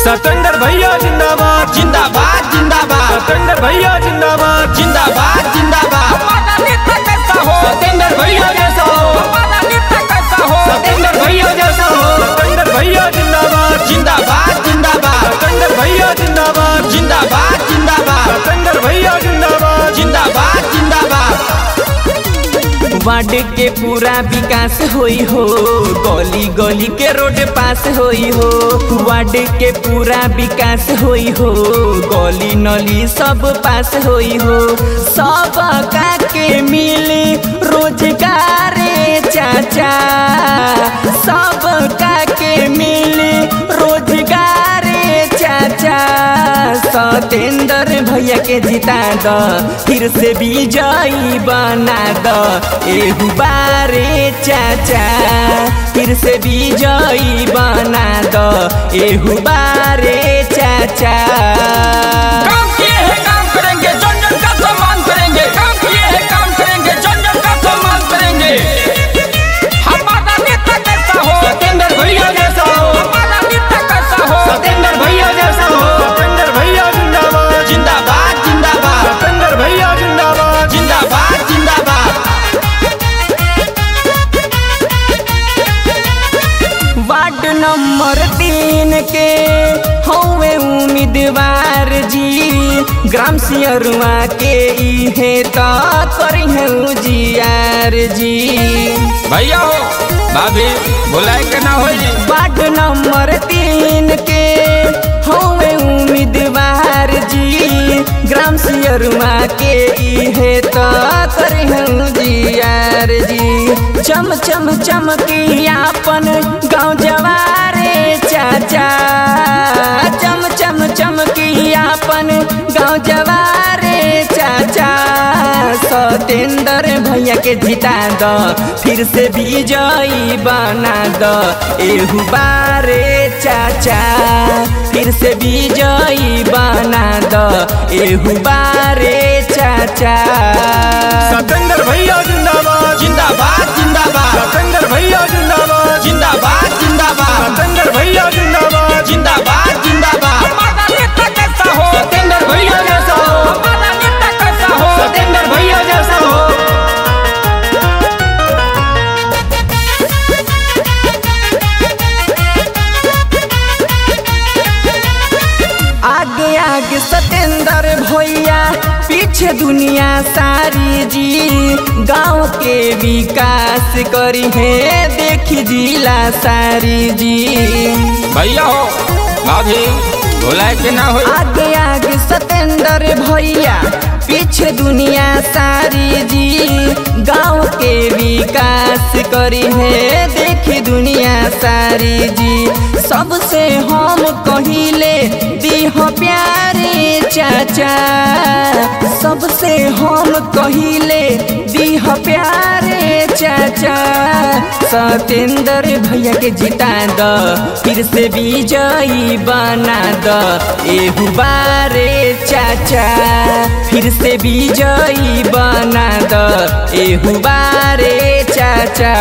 सतेंद्र भैया जिंदाबाद जिंदाबाद जिंदाबाद। सतेंद्र भैया जिंदाबाद जिंदाबाद जिंदाबाद। हमारा नेता कैसा हो, सतेंद्र भैया जैसा हो, हमारा नेता कैसा हो, सतेंद्र भैया जैसा हो। सतेंद्र भैया जिंदाबाद जिंदाबाद जिंदाबाद। सतेंद्र भैया जिंदाबाद जिंदाबाद जिंदाबाद। सतेंद्र भैया जिंदाबाद जिंदाबाद जिंदाबाद। वार्ड के पूरा विकास होई हो, गली गली के रोड पास होई हो। वार्ड के पूरा विकास होई हो, गली नली सब पास होई हो। सब का के मिले रोजगार चाचा, सब का के मिले रोजगार चाचा। सतेंद्र भैया के जिता द, फिर से विजयी बना द एहू बारे चाचा। फिर से विजयी बना द एहू बारे चाचा। काम किए हैं काम करेंगे, जन जन का सम्मान करेंगे। काम किए हैं काम करेंगे, जन जन का सम्मान करेंगे। हमारा नेता कैसा हो, सतेंद्र भैया जैसा हो, हमारा नेता कैसा हो, सतेंद्र भैया जैसा हो। सतेंद्र भैया जिंदाबाद जिंदाबाद जिंदाबाद। सतेंद्र भैया जिंदाबाद जिंदाबाद जिंदाबाद। वार्ड नंबर 3 के हौवे उम्मीदवार जी, ग्राम सियरुआ के इहे तो करी है उजियार जी। भैया हो भाभी बुलाए के ना होई। वार्ड नंबर 3 के हौवे उम्मीदवार जी, ग्राम सियरुआ के इहे तो करी है उजियार जी। चम चम चमकी आपन गाँव जवारे चाचा, चम चम चमकी आपन गाँव जवारे चाचा। सतेंद्र भैया के जिता द, फिर से विजयी बना द एहू बारे चाचा। फिर से विजयी बना द एहू बारे चाचा। सतेंद्र भैया जिंदाबाद जिंदाबाद जिंदाबाद। सतेंद्र भैया जिंदाबाद जिंदाबाद जिंदाबाद। सतेंद्र भैया जिंदाबाद जिंदाबाद जिंदाबाद। हमारा नेता कैसा हो, सतेंद्र भैया जैसा हो, हमारा नेता कैसा हो, सतेंद्र भैया जैसा हो। आगे आगे सतेंद्र भैया, पीछे दुनिया सारी जी। गांव के विकास करी है देखी जिला सारी जी। भैया हो भाभी बुलाए के ना होई। आगे आगे सतेंद्र भैया, पीछे दुनिया सारी जी। गांव के विकास करी है देखी दुनिया सारी जी। सबसे हम कहिले दीह प्यारे चाचा, सबसे हम कहिले दीह प्यारे चाचा। सतेंद्र भैया के जिता द, फिर से विजयी बना द एहू बारे चाचा। फिर से विजयी बना द एहू बारे चाचा।